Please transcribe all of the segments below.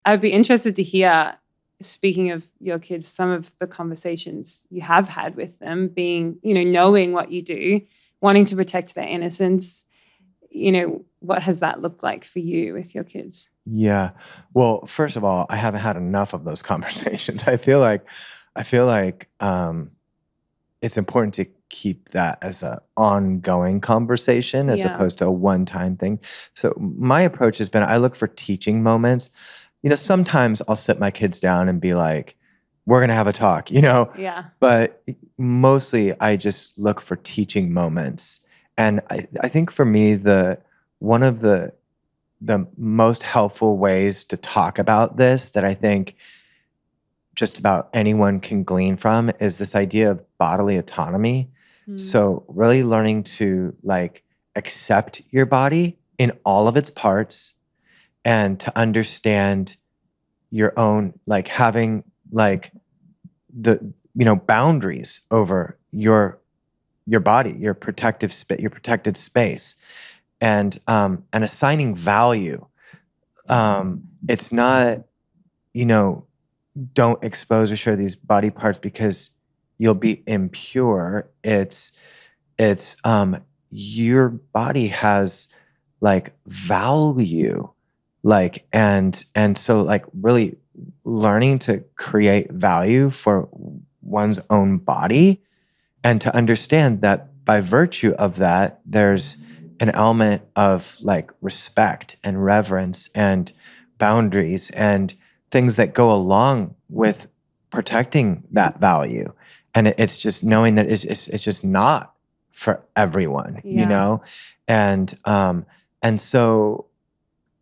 I'd be interested to hear, speaking of your kids, some of the conversations you have had with them, being, knowing what you do, wanting to protect their innocence. What has that looked like for you with your kids? Yeah. Well, first of all, I haven't had enough of those conversations. I feel like it's important to keep that as an ongoing conversation as Yeah. opposed to a one-time thing. So my approach has been I look for teaching moments. Sometimes I'll sit my kids down and be like, we're going to have a talk, Yeah. but mostly I just look for teaching moments. And I think for me, one of the most helpful ways to talk about this that I think just about anyone can glean from is this idea of bodily autonomy. So really learning to like accept your body in all of its parts and to understand your own, like having like the boundaries over your body, your protected space, and assigning value. It's not, don't expose or share these body parts because you'll be impure. It's your body has like value, like and so like really learning to create value for one's own body and to understand that by virtue of that there's an element of like respect and reverence and boundaries and things that go along with protecting that value. And it's just knowing that it's just not for everyone, Yeah. and so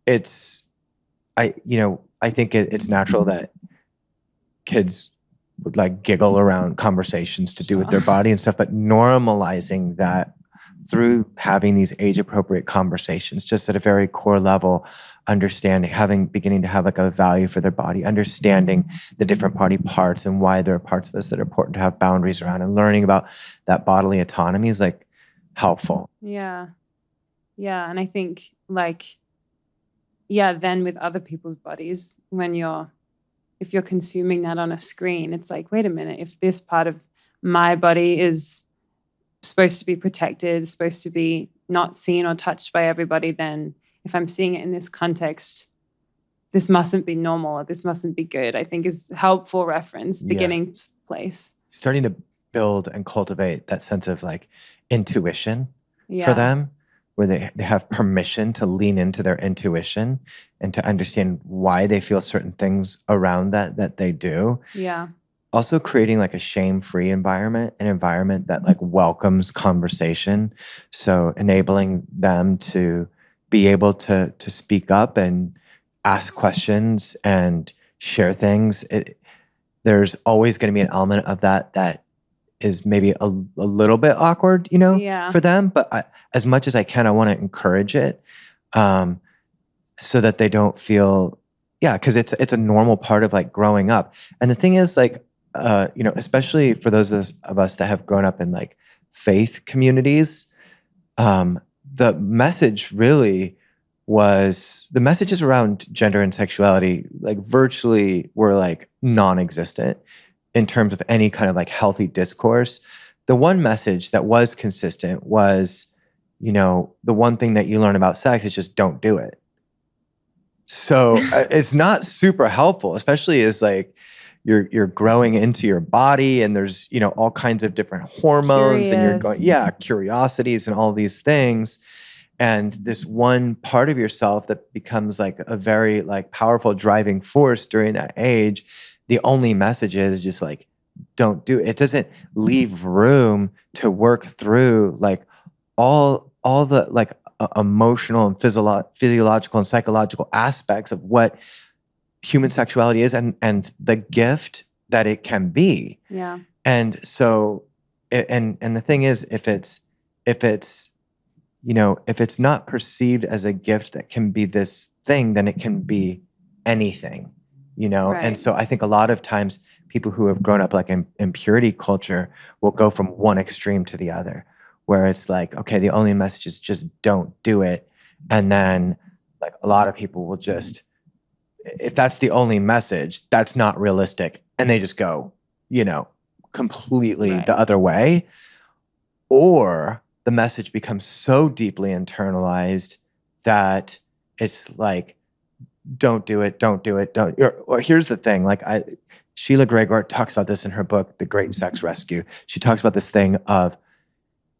it's I think it's natural that kids would like giggle around conversations to do with their body and stuff, but normalizing that through having these age appropriate conversations, just at a very core level, beginning to have like a value for their body, understanding the different body parts and why there are parts of us that are important to have boundaries around, and learning about that bodily autonomy is like helpful. Yeah. Yeah. And I think then with other people's bodies, if you're consuming that on a screen, it's like, wait a minute, if this part of my body is supposed to be protected, supposed to be not seen or touched by everybody, then if I'm seeing it in this context, this mustn't be normal or this mustn't be good, I think is helpful reference, beginning place. Starting to build and cultivate that sense of like intuition for Yeah. them, where they have permission to lean into their intuition and to understand why they feel certain things around that they do. Yeah. Also creating like a shame-free environment, an environment that like welcomes conversation. So enabling them to be able to speak up and ask questions and share things. There's always going to be an element of that is maybe a little bit awkward, Yeah. for them. But as much as I can, I want to encourage it, so that they don't feel, because it's a normal part of like growing up. And the thing is, like, especially for those of us that have grown up in like faith communities, the messages around gender and sexuality like virtually were like non-existent in terms of any kind of like healthy discourse. The one message that was consistent was, the one thing that you learn about sex is just don't do it. So it's not super helpful, especially as like you're growing into your body and there's, all kinds of different hormones and you're going, curiosities and all these things. And this one part of yourself that becomes like a very like powerful driving force during that age, the only message is just like, don't do it. It doesn't leave room to work through like all the like emotional and physiological and psychological aspects of what human sexuality is and the gift that it can be. Yeah. And so, and the thing is, if it's not perceived as a gift that can be this thing, then it can be anything, Right. And so I think a lot of times people who have grown up like in purity culture will go from one extreme to the other, where it's like, okay, the only message is just don't do it. And then like a lot of people will just if that's the only message, that's not realistic. And they just go, completely the other way. Or the message becomes so deeply internalized that it's like, don't do it, don't do it, don't. Or here's the thing, Sheila Gregor talks about this in her book, The Great Sex Rescue. She talks about this thing of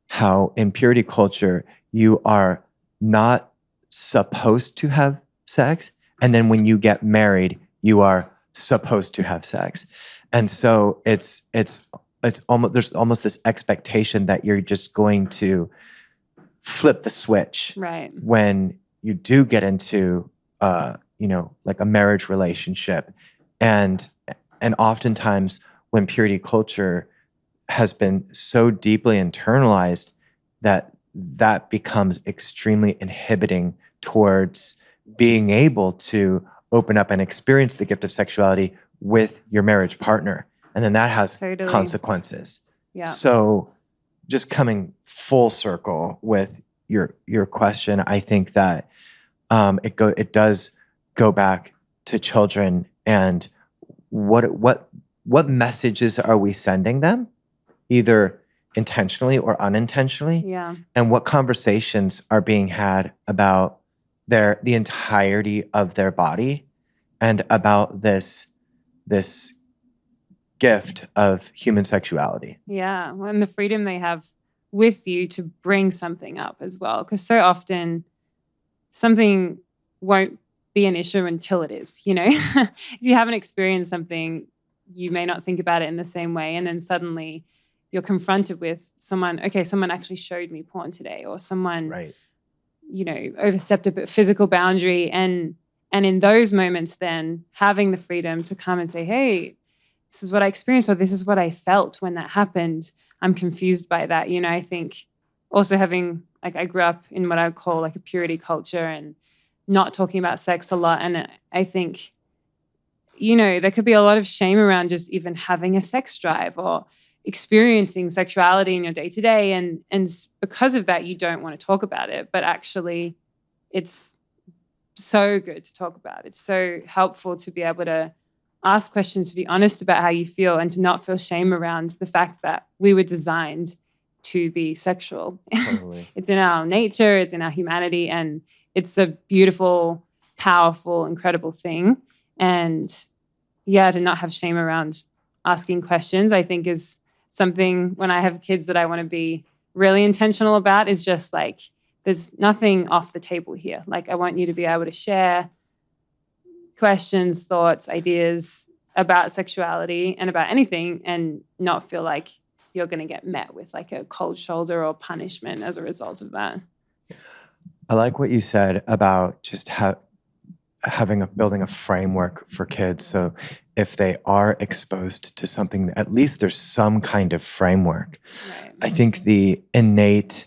how in purity culture, you are not supposed to have sex. And then when you get married, you are supposed to have sex. And so it's almost, there's almost this expectation that you're just going to flip the switch when you do get into like a marriage relationship. And oftentimes when purity culture has been so deeply internalized that becomes extremely inhibiting towards being able to open up and experience the gift of sexuality with your marriage partner. And then that has consequences. Yeah. So just coming full circle with your question, I think that it does go back to children and what messages are we sending them, either intentionally or unintentionally? Yeah. And what conversations are being had about the entirety of their body and about this gift of human sexuality. Yeah. And the freedom they have with you to bring something up as well. Because so often something won't be an issue until it is, If you haven't experienced something, you may not think about it in the same way. And then suddenly you're confronted with someone actually showed me porn today, or someone, overstepped a physical boundary. And in those moments, then having the freedom to come and say, hey, this is what I experienced, or this is what I felt when that happened. I'm confused by that. I think also having, I grew up in what I would call a purity culture and not talking about sex a lot. And I think, there could be a lot of shame around just even having a sex drive or experiencing sexuality in your day to day. And because of that, you don't want to talk about it. But actually, it's so good to talk about. It's so helpful to be able to ask questions, to be honest about how you feel, and to not feel shame around the fact that we were designed to be sexual. Totally. It's in our nature, it's in our humanity, and it's a beautiful, powerful, incredible thing. And to not have shame around asking questions, I think is something when I have kids that I want to be really intentional about, is just there's nothing off the table here. I want you to be able to share questions, thoughts, ideas about sexuality and about anything, and not feel like you're going to get met with a cold shoulder or punishment as a result of that. I like what you said about just building a framework for kids. So if they are exposed to something, at least there's some kind of framework. Right. I think the innate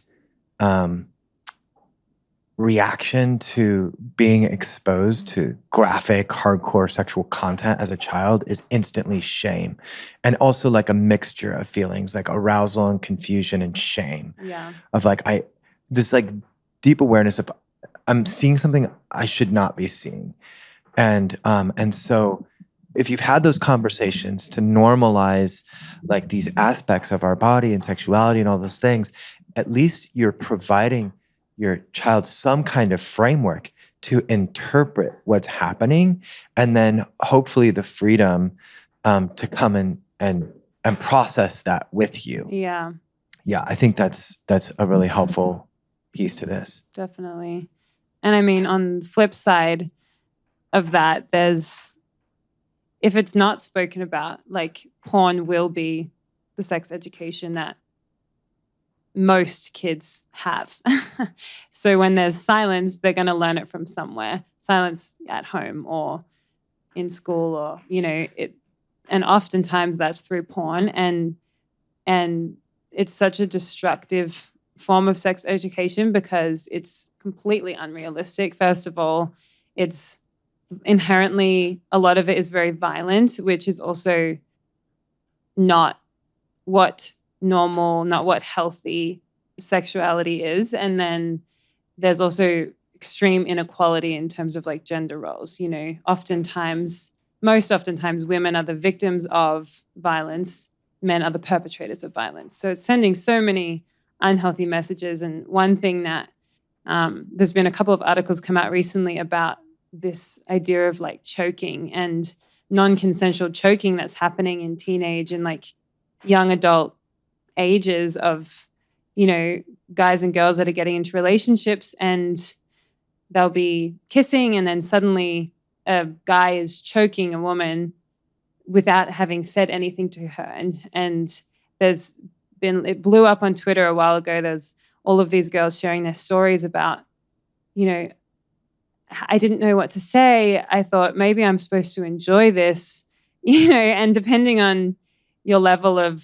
reaction to being exposed to graphic, hardcore sexual content as a child is instantly shame. And also a mixture of feelings, arousal and confusion and shame. Yeah. Of this deep awareness of I'm seeing something I should not be seeing. And so if you've had those conversations to normalize these aspects of our body and sexuality and all those things, at least you're providing your child some kind of framework to interpret what's happening, and then hopefully the freedom to come and process that with you. Yeah. Yeah, I think that's a really helpful piece to this. Definitely. And I mean, on the flip side of that, if it's not spoken about, porn will be the sex education that most kids have. So when there's silence, they're going to learn it from somewhere. Silence at home or in school, or and oftentimes that's through porn, and it's such a destructive form of sex education because it's completely unrealistic. First of all, it's inherently, a lot of it is very violent, which is also not what normal, not what healthy sexuality is. And then there's also extreme inequality in terms of like gender roles. You know, most oftentimes women are the victims of violence, men are the perpetrators of violence. So it's sending so many unhealthy messages. And one thing that there's been a couple of articles come out recently about this idea of like choking and non-consensual choking that's happening in teenage and like young adult ages of, you know, guys and girls that are getting into relationships, and they'll be kissing and then suddenly a guy is choking a woman without having said anything to her. And it blew up on Twitter a while ago. There's all of these girls sharing their stories about, you know, I didn't know what to say. I thought maybe I'm supposed to enjoy this, you know, and depending on your level of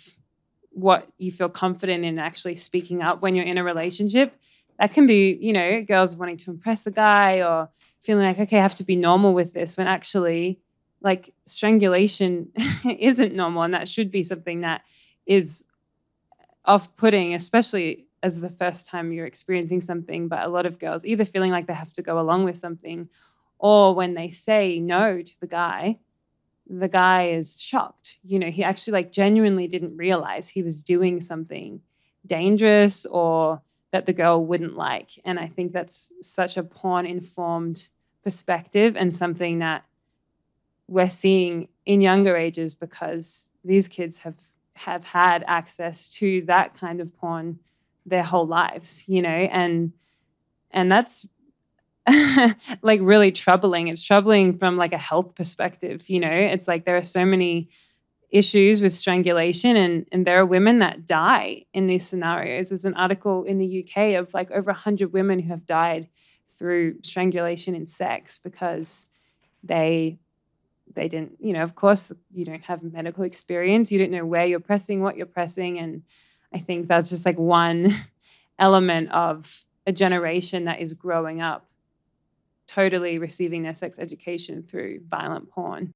what you feel confident in actually speaking up when you're in a relationship, that can be, you know, girls wanting to impress a guy or feeling like, okay, I have to be normal with this, when actually like strangulation isn't normal, and that should be something that is off-putting, especially as the first time you're experiencing something. But a lot of girls either feeling like they have to go along with something, or when they say no to the guy is shocked. You know, he actually like genuinely didn't realize he was doing something dangerous or that the girl wouldn't like. And I think that's such a porn-informed perspective, and something that we're seeing in younger ages because these kids have had access to that kind of porn their whole lives, you know, and that's like really troubling. It's troubling from like a health perspective, you know. It's like there are so many issues with strangulation, and there are women that die in these scenarios. There's an article in the UK of like over 100 women who have died through strangulation in sex because they didn't, you know, of course you don't have medical experience, you don't know where you're pressing, what you're pressing. And I think that's just like one element of a generation that is growing up totally receiving their sex education through violent porn.